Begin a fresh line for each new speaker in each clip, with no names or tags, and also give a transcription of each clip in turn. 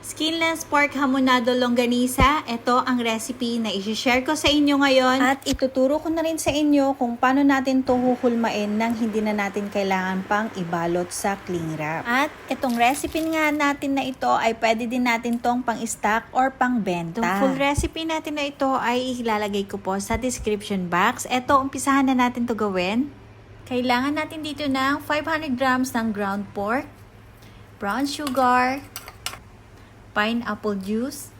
Skinless pork hamonado longganisa, ito ang recipe na i-share ko sa inyo ngayon at ituturo ko na rin sa inyo kung paano natin ito huhulmain nang hindi na natin kailangan pang ibalot sa cling wrap. At itong recipe nga natin na ito ay pwede din natin tong pang-stock or pang-benta. Itong full recipe natin na ito ay ilalagay ko po sa description box. Ito, umpisahan na natin to gawin. Kailangan natin dito ng 500 grams ng ground pork, brown sugar, pineapple juice,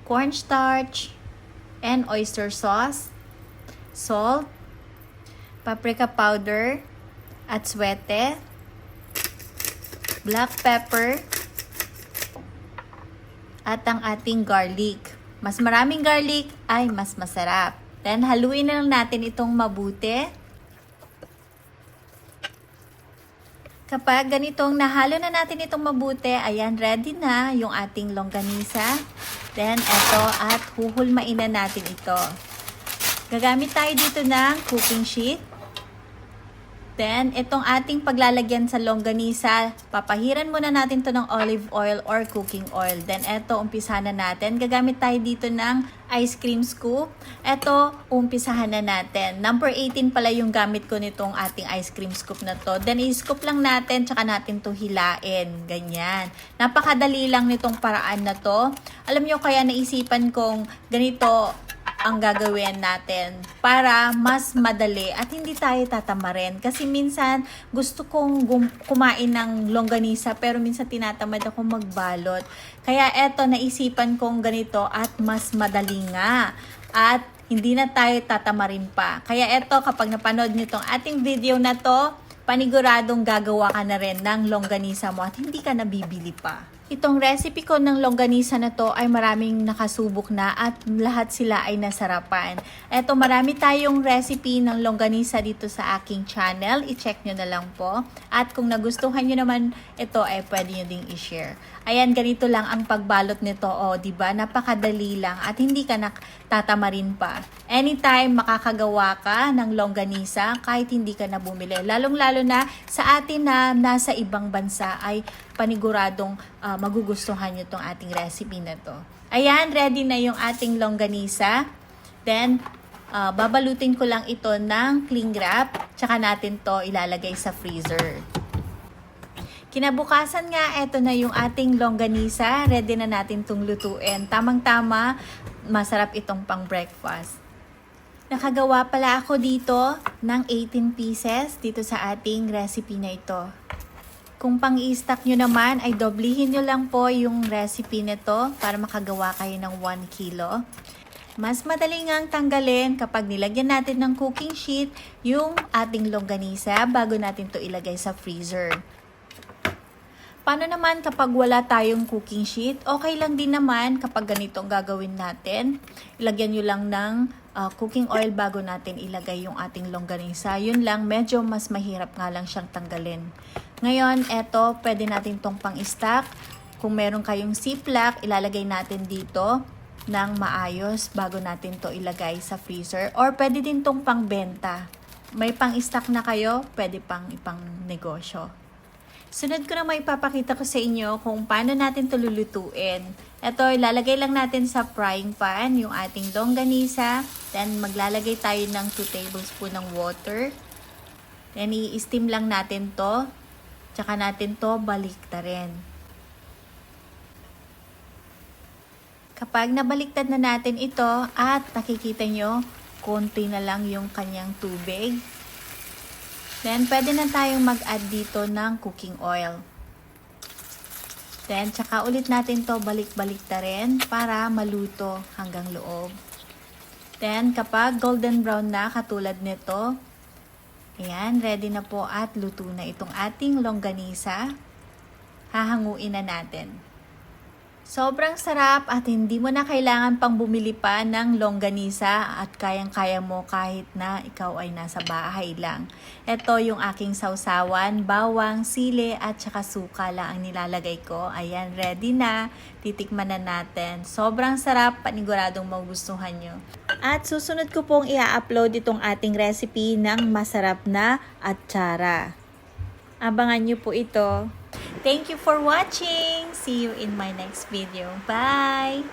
cornstarch, and oyster sauce, salt, paprika powder, at suete, black pepper, at ang ating garlic. Mas maraming garlic ay mas masarap. Then haluin na lang natin itong mabuti. Kapag ganitong nahalo na natin itong mabuti, ayan, ready na yung ating longganisa. Then, eto, at huhulmain na natin ito. Gagamit tayo dito ng cooking sheet. Then, itong ating paglalagyan sa longganisa, papahiran muna natin to ng olive oil or cooking oil. Then, eto, umpisahan na natin. Gagamit tayo dito ng ice cream scoop. Eto, umpisahan na natin. Number 18 pala yung gamit ko nitong ating ice cream scoop na to. Then, i-scoop lang natin, tsaka natin to hilain. Ganyan. Napakadali lang nitong paraan na to. Alam nyo, kaya naisipan kong ganito ang gagawin natin para mas madali at hindi tayo tatamarin. Kasi minsan gusto kong kumain ng longganisa pero minsan tinatamad ako magbalot. Kaya eto, naisipan kong ganito at mas madali nga. At hindi na tayo tatamarin pa. Kaya eto, kapag napanood nyo tong ating video na to, paniguradong gagawa ka na rin ng longganisa mo at hindi ka nabibili pa. Itong recipe ko ng longganisa na to ay maraming nakasubok na at lahat sila ay nasarapan. Eto, marami tayong recipe ng longganisa dito sa aking channel. I-check nyo na lang po. At kung nagustuhan nyo naman ito, ay pwede nyo ding i-share. Ayan, ganito lang ang pagbalot nito. O, diba? Napakadali lang at hindi ka tatamarin pa. Anytime makakagawa ka ng longganisa kahit hindi ka na bumili. Lalong-lalo na sa atin na nasa ibang bansa ay paniguradong magugustuhan nyo itong ating recipe na to. Ayan, ready na yung ating longganisa. Then, babalutin ko lang ito ng cling wrap. Tsaka natin to ilalagay sa freezer. Kinabukasan nga, eto na yung ating longganisa. Ready na natin itong lutuin. Tamang-tama, masarap itong pang breakfast. Nakagawa pala ako dito ng 18 pieces dito sa ating recipe na ito. Kung pang-i-stack nyo naman, ay doblihin nyo lang po yung recipe nito para makagawa kayo ng 1 kilo. Mas madali ngang tanggalin kapag nilagyan natin ng cooking sheet yung ating longganisa bago natin to ilagay sa freezer. Paano naman kapag wala tayong cooking sheet? Okay lang din naman kapag ganito ang gagawin natin. Ilagyan nyo lang ng cooking oil bago natin ilagay yung ating longganisa. Yun lang, medyo mas mahirap nga lang siyang tanggalin. Ngayon, eto, pwede natin tong pang-stack. Kung meron kayong ziplock, ilalagay natin dito ng maayos bago natin to ilagay sa freezer. Or pwede din tong pang-benta. May pang-stack na kayo, pwede pang ipang-negosyo. Sunod ko na may papakita ko sa inyo kung paano natin ito lulutuin. Ito, ilalagay lang natin sa frying pan yung ating longganisa. Then, maglalagay tayo ng 2 tablespoon ng water. Then, i-steam lang natin to. Tsaka natin to baliktarin. Kapag nabaliktad na natin ito at nakikita nyo, konti na lang yung kanyang tubig. Then, pwede na tayong mag-add dito ng cooking oil. Then, tsaka ulit natin to balik-baliktarin para maluto hanggang loob. Then, kapag golden brown na katulad nito, ayan, ready na po at luto na itong ating longganisa. Hahanguin na natin. Sobrang sarap at hindi mo na kailangan pang bumili pa ng longganisa at kayang-kaya mo kahit na ikaw ay nasa bahay lang. Ito yung aking sausawan, bawang, sili at saka suka lang ang nilalagay ko. Ayan, ready na. Titikman na natin. Sobrang sarap, paniguradong magugustuhan nyo. At susunod ko pong i-upload itong ating recipe ng masarap na atsara. Abangan nyo po ito. Thank you for watching. See you in my next video. Bye!